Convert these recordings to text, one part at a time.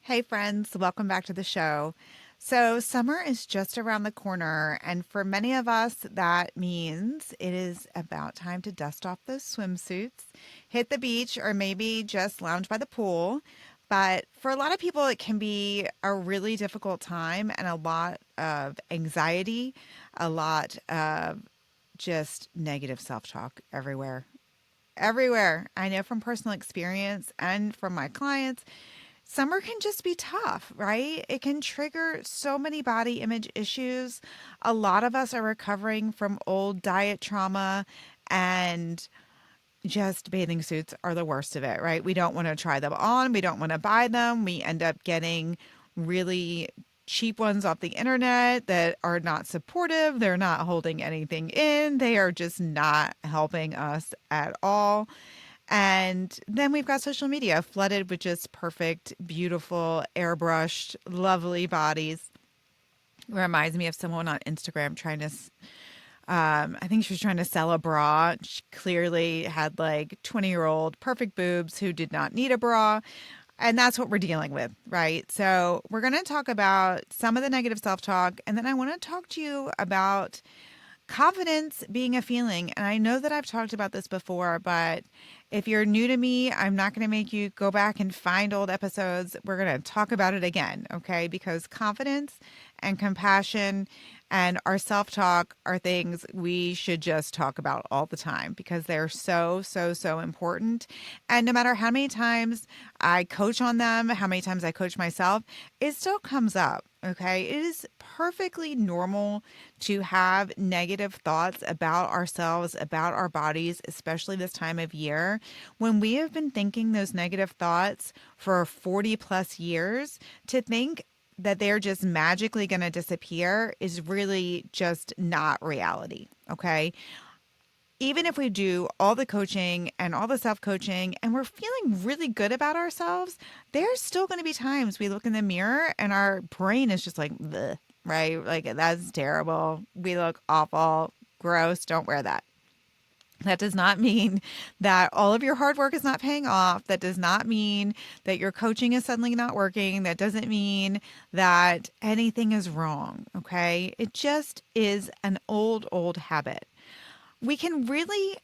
Hey, friends, welcome back to the show. So, summer is just around the corner, and for many of us, that means it is about time to dust off those swimsuits, hit the beach, or maybe just lounge by the pool. But for a lot of people, it can be a really difficult time and a lot of anxiety, a lot of just negative self talk everywhere. Everywhere. I know from personal experience and from my clients summer can just be tough, right? It can trigger so many body image issues. A lot of us are recovering from old diet trauma, and just bathing suits are the worst of it, right? We don't want to try them on, we don't want to buy them. We end up getting really cheap ones off the internet that are not supportive. They're not holding anything in. They are just not helping us at all. And then we've got social media flooded with just perfect, beautiful, airbrushed, lovely bodies. Reminds me of someone on Instagram trying to, I think she was trying to sell a bra. She clearly had like 20-year-old perfect boobs who did not need a bra. And that's what we're dealing with, right? So, we're going to talk about some of the negative self talk. And then I want to talk to you about confidence being a feeling. And I know that I've talked about this before, but if you're new to me, I'm not going to make you go back and find old episodes. We're going to talk about it again, okay? Because confidence and compassion and our self talk are things we should just talk about all the time because they're so, so, so important. And no matter how many times I coach on them, how many times I coach myself, it still comes up. Okay. It is perfectly normal to have negative thoughts about ourselves, about our bodies, especially this time of year. When we have been thinking those negative thoughts for 40 plus years, to think that they're just magically going to disappear is really just not reality. Okay. Even if we do all the coaching and all the self coaching and we're feeling really good about ourselves, there's still going to be times we look in the mirror and our brain is just like, bleh, right? Like, that's terrible. We look awful, gross. Don't wear that. That does not mean that all of your hard work is not paying off. That does not mean that your coaching is suddenly not working. That doesn't mean that anything is wrong. Okay. It just is an old, old habit. We can really,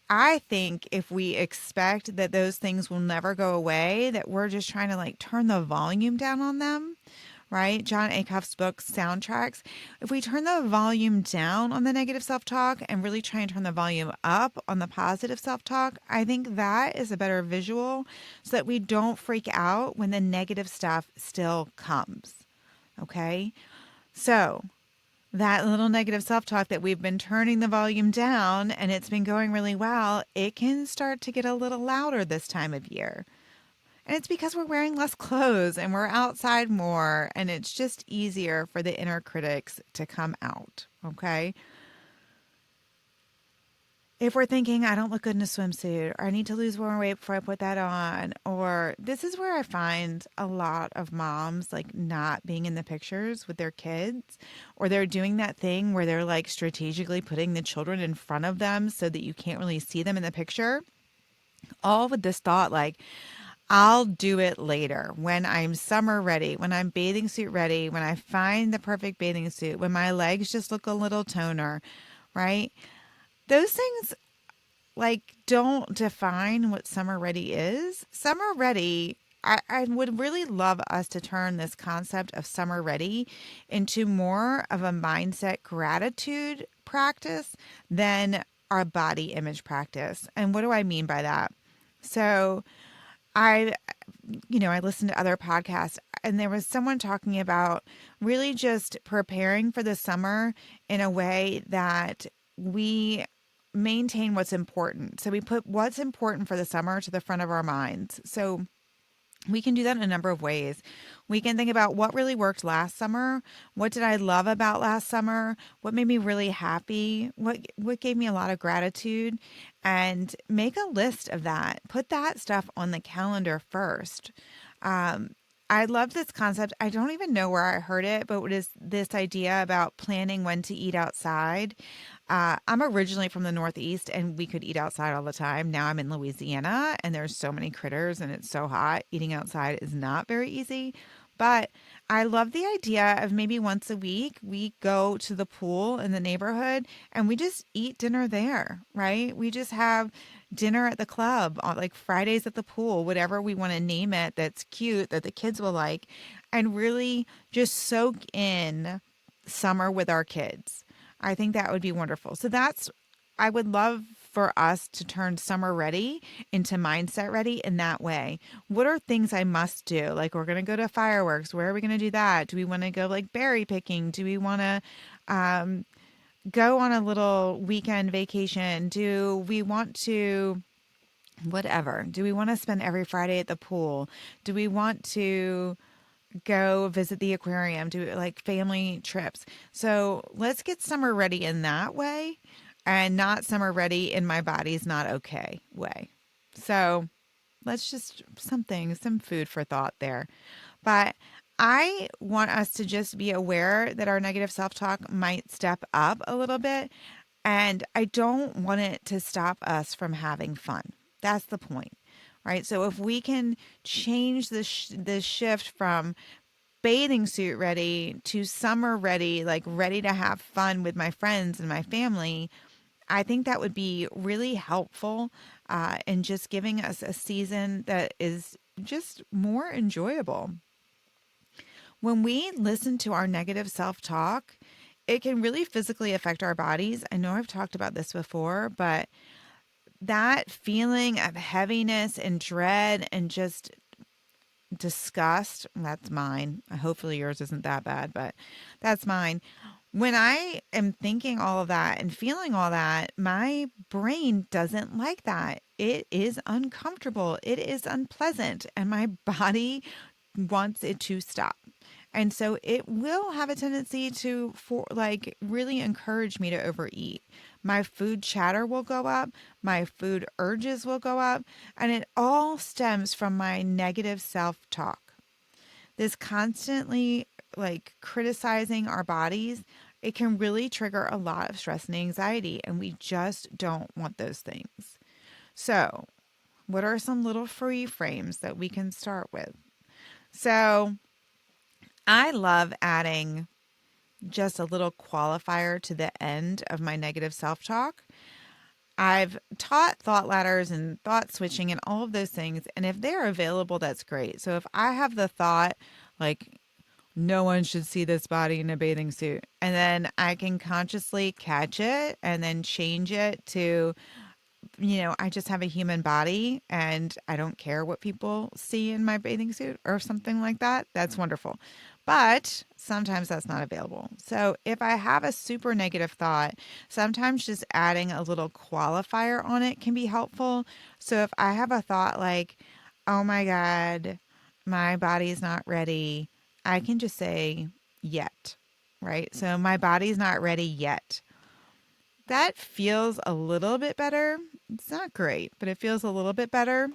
I think, if we expect that those things will never go away, that we're just trying to like turn the volume down on them, right? John Acuff's book, Soundtracks. If we turn the volume down on the negative self talk and really try and turn the volume up on the positive self talk, I think that is a better visual so that we don't freak out when the negative stuff still comes. Okay. So, that little negative self talk that we've been turning the volume down and it's been going really well, it can start to get a little louder this time of year. And it's because we're wearing less clothes and we're outside more, and it's just easier for the inner critics to come out. Okay. If we're thinking, I don't look good in a swimsuit, or I need to lose more weight before I put that on, or this is where I find a lot of moms like not being in the pictures with their kids, or they're doing that thing where they're like strategically putting the children in front of them so that you can't really see them in the picture. All with this thought, like, I'll do it later when I'm summer ready, when I'm bathing suit ready, when I find the perfect bathing suit, when my legs just look a little toner, right? Those things like don't define what summer ready is. Summer ready, I would really love us to turn this concept of summer ready into more of a mindset gratitude practice than our body image practice. And what do I mean by that? So I, I listened to other podcasts and there was someone talking about really just preparing for the summer in a way that we maintain what's important. So we put what's important for the summer to the front of our minds. So we can do that in a number of ways. We can think about what really worked last summer. What did I love about last summer? What made me really happy? What gave me a lot of gratitude? And make a list of that. Put that stuff on the calendar first. I love this concept. I don't even know where I heard it, but it is this idea about planning when to eat outside. I'm originally from the Northeast and we could eat outside all the time. Now I'm in Louisiana and there's so many critters and it's so hot. Eating outside is not very easy. But I love the idea of maybe once a week we go to the pool in the neighborhood and we just eat dinner there, right? We just have dinner at the club on like Fridays at the pool, whatever we want to name it that's cute that the kids will like, and really just soak in summer with our kids. I think that would be wonderful. So I would love for us to turn summer ready into mindset ready in that way. What are things I must do? Like, we're going to go to fireworks. Where are we going to do that? Do we want to go like berry picking? Do we want to um, go on a little weekend vacation? Do we want to, whatever? Do we want to spend every Friday at the pool? Do we want to go visit the aquarium, do like family trips? So let's get summer ready in that way and not summer ready in my body's not okay way. So let's just some food for thought there. But I want us to just be aware that our negative self talk might step up a little bit. And I don't want it to stop us from having fun. That's the point, right? So if we can change the shift from bathing suit ready to summer ready, like ready to have fun with my friends and my family, I think that would be really helpful in just giving us a season that is just more enjoyable. When we listen to our negative self talk, it can really physically affect our bodies. I know I've talked about this before, but that feeling of heaviness and dread and just disgust, that's mine. Hopefully yours isn't that bad, but that's mine. When I am thinking all of that and feeling all that, my brain doesn't like that. It is uncomfortable. It is unpleasant, and my body wants it to stop. And so it will have a tendency to for like really encourage me to overeat. My food chatter will go up, my food urges will go up, and it all stems from my negative self-talk. This constantly like criticizing our bodies, it can really trigger a lot of stress and anxiety, and we just don't want those things. So, what are some little free frames that we can start with? So, I love adding just a little qualifier to the end of my negative self talk. I've taught thought ladders and thought switching and all of those things. And if they're available, that's great. So if I have the thought, like, no one should see this body in a bathing suit, and then I can consciously catch it and then change it to, I just have a human body and I don't care what people see in my bathing suit or something like that. That's wonderful. But sometimes that's not available. So if I have a super negative thought, sometimes just adding a little qualifier on it can be helpful. So if I have a thought like, oh my God, my body's not ready, I can just say yet, right? So my body's not ready yet. That feels a little bit better. It's not great, but it feels a little bit better.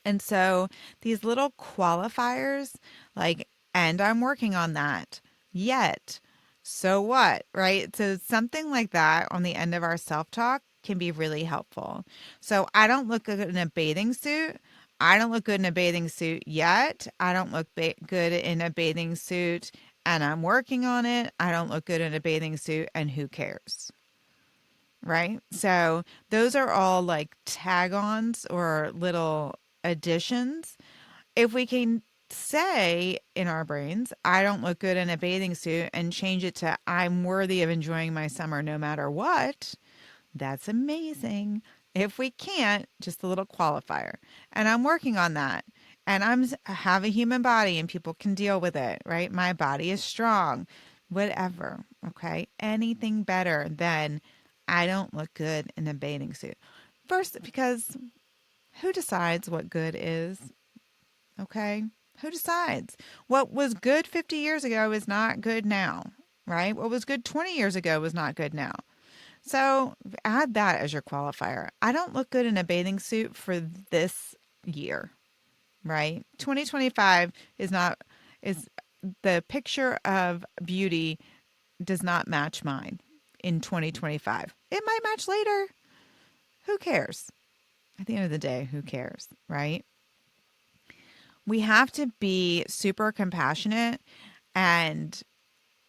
And so these little qualifiers, like, and I'm working on that yet. So what, right? So something like that on the end of our self talk can be really helpful. So I don't look good in a bathing suit. I don't look good in a bathing suit yet. I don't look good in a bathing suit and I'm working on it. I don't look good in a bathing suit and who cares? Right? So those are all like tag ons or little additions. If we can say in our brains, I don't look good in a bathing suit and change it to I'm worthy of enjoying my summer no matter what, that's amazing. If we can't, just a little qualifier. And I'm working on that. And I have a human body and people can deal with it, right? My body is strong. Whatever, okay? Anything better than I don't look good in a bathing suit. First, because who decides what good is? Okay? Who decides? What was good 50 years ago is not good now, right? What was good 20 years ago was not good now. So add that as your qualifier. I don't look good in a bathing suit for this year, right? 2025 is the picture of beauty does not match mine in 2025. It might match later. Who cares? At the end of the day, who cares, right? We have to be super compassionate. And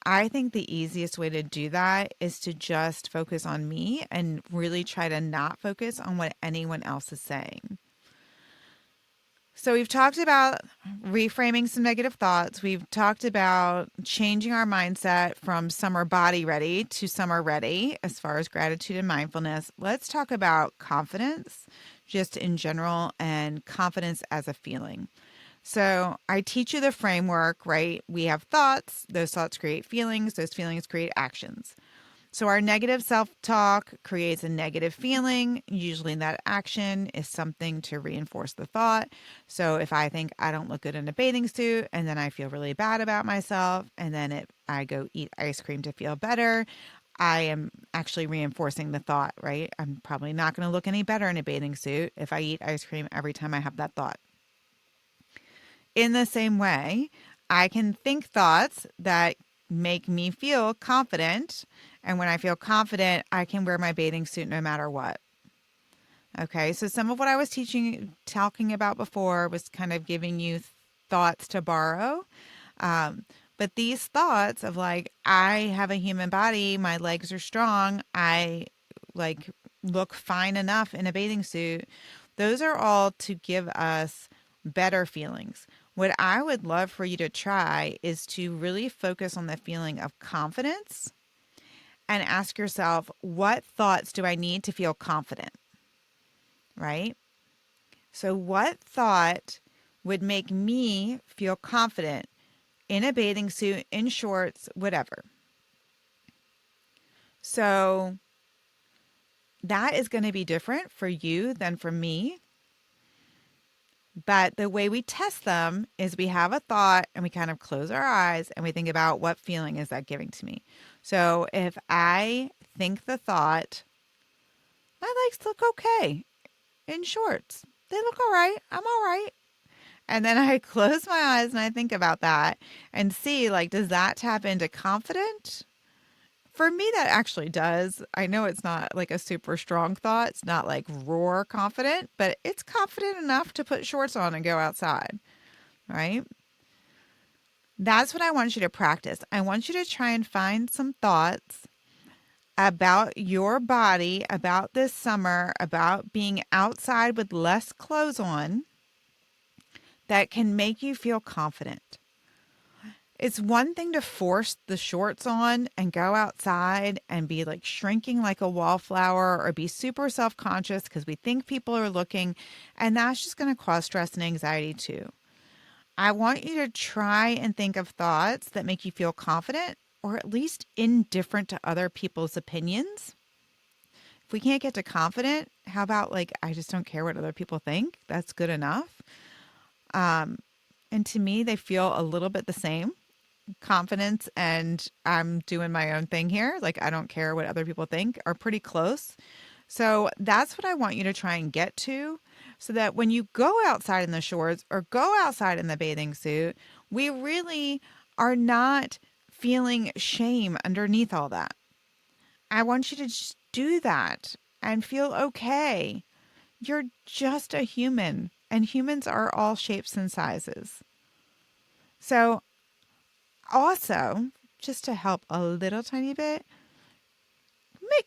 I think the easiest way to do that is to just focus on me and really try to not focus on what anyone else is saying. So we've talked about reframing some negative thoughts. We've talked about changing our mindset from summer body ready to summer ready as far as gratitude and mindfulness. Let's talk about confidence just in general and confidence as a feeling. So I teach you the framework, right? We have thoughts. Those thoughts create feelings. Those feelings create actions. So our negative self-talk creates a negative feeling. Usually that action is something to reinforce the thought. So if I think I don't look good in a bathing suit and then I feel really bad about myself and then I go eat ice cream to feel better, I am actually reinforcing the thought, right? I'm probably not going to look any better in a bathing suit if I eat ice cream every time I have that thought. In the same way, I can think thoughts that make me feel confident. And when I feel confident, I can wear my bathing suit no matter what. Okay, so some of what I was talking about before was kind of giving you thoughts to borrow. But these thoughts of like, I have a human body, my legs are strong, I like look fine enough in a bathing suit, those are all to give us better feelings. What I would love for you to try is to really focus on the feeling of confidence and ask yourself, what thoughts do I need to feel confident? Right? So, what thought would make me feel confident in a bathing suit, in shorts, whatever? So, that is going to be different for you than for me. But the way we test them is we have a thought and we kind of close our eyes and we think about what feeling is that giving to me. So if I think the thought, my legs look okay in shorts, they look all right, I'm all right. And then I close my eyes and I think about that and see, like, does that tap into confident? For me, that actually does. I know it's not like a super strong thought. It's not like roar confident, but it's confident enough to put shorts on and go outside, right? That's what I want you to practice. I want you to try and find some thoughts about your body, about this summer, about being outside with less clothes on that can make you feel confident. It's one thing to force the shorts on and go outside and be like shrinking like a wallflower or be super self-conscious because we think people are looking, and that's just going to cause stress and anxiety too. I want you to try and think of thoughts that make you feel confident or at least indifferent to other people's opinions. If we can't get to confident, how about like, I just don't care what other people think? That's good enough. And to me, they feel a little bit the same. Confidence and I'm doing my own thing here, like I don't care what other people think, are pretty close. So that's what I want you to try and get to, so that when you go outside in the shorts or go outside in the bathing suit, we really are not feeling shame underneath all that. I want you to just do that and feel okay. You're just a human, and humans are all shapes and sizes. So also, just to help a little tiny bit,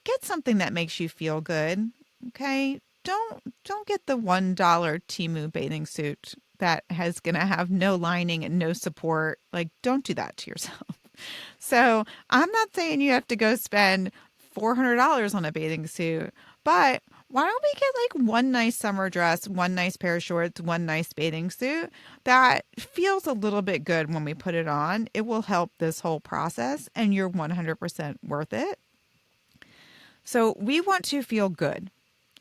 get something that makes you feel good. Okay? Don't get the $1 Temu bathing suit that has going to have no lining and no support. Like, don't do that to yourself. So, I'm not saying you have to go spend $400 on a bathing suit, but why don't we get like one nice summer dress, one nice pair of shorts, one nice bathing suit that feels a little bit good when we put it on? It will help this whole process and you're 100% worth it. So we want to feel good.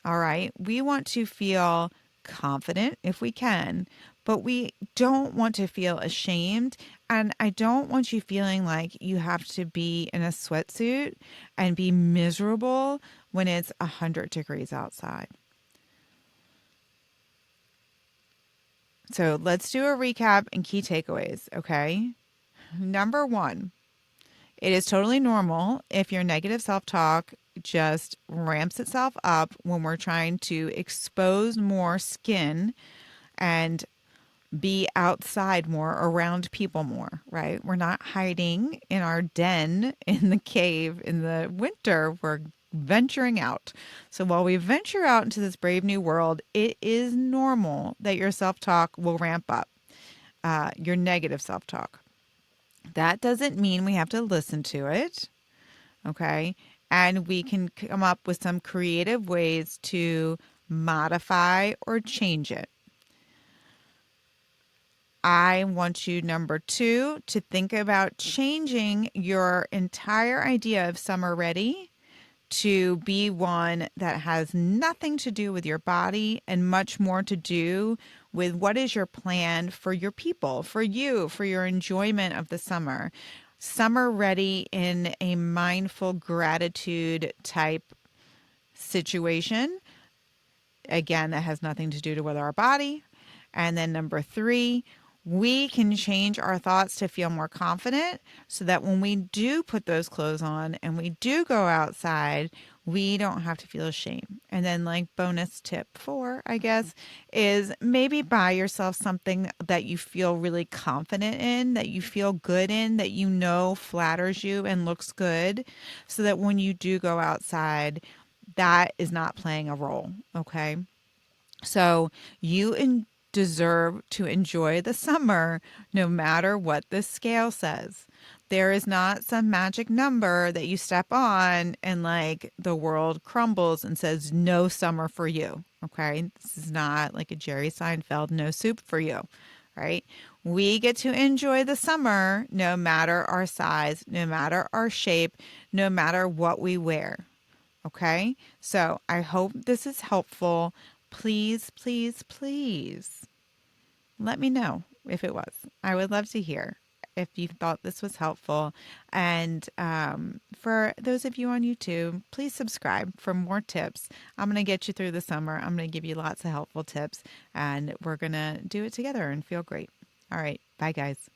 All right. We want to feel confident if we can, but we don't want to feel ashamed. And I don't want you feeling like you have to be in a sweatsuit and be miserable when it's 100 degrees outside. So let's do a recap and key takeaways. Okay. Number one, It is totally normal if your negative self talk just ramps itself up when we're trying to expose more skin and be outside more, around people more, right? We're not hiding in our den in the cave in the winter. We're venturing out. So while we venture out into this brave new world, it is normal that your self talk will ramp up, your negative self talk. That doesn't mean we have to listen to it, okay? And we can come up with some creative ways to modify or change it. I want you, number two, to think about changing your entire idea of summer ready to be one that has nothing to do with your body and much more to do with what is your plan for your people, for you, for your enjoyment of the summer. Summer ready in a mindful gratitude type situation. Again, that has nothing to do with our body. And then number three, we can change our thoughts to feel more confident so that when we do put those clothes on and we do go outside, we don't have to feel shame. And then, like, bonus tip four, I guess, is maybe buy yourself something that you feel really confident in, that you feel good in, that you know flatters you and looks good, so that when you do go outside, that is not playing a role. Okay. So deserve to enjoy the summer no matter what the scale says. There is not some magic number that you step on and like the world crumbles and says no summer for you. Okay. This is not like a Jerry Seinfeld no soup for you. Right. We get to enjoy the summer no matter our size, no matter our shape, no matter what we wear. Okay. So I hope this is helpful. Please, please, please let me know if it was. I would love to hear if you thought this was helpful. And for those of you on YouTube, please subscribe for more tips. I'm going to get you through the summer. I'm going to give you lots of helpful tips, and we're going to do it together and feel great. All right. Bye, guys.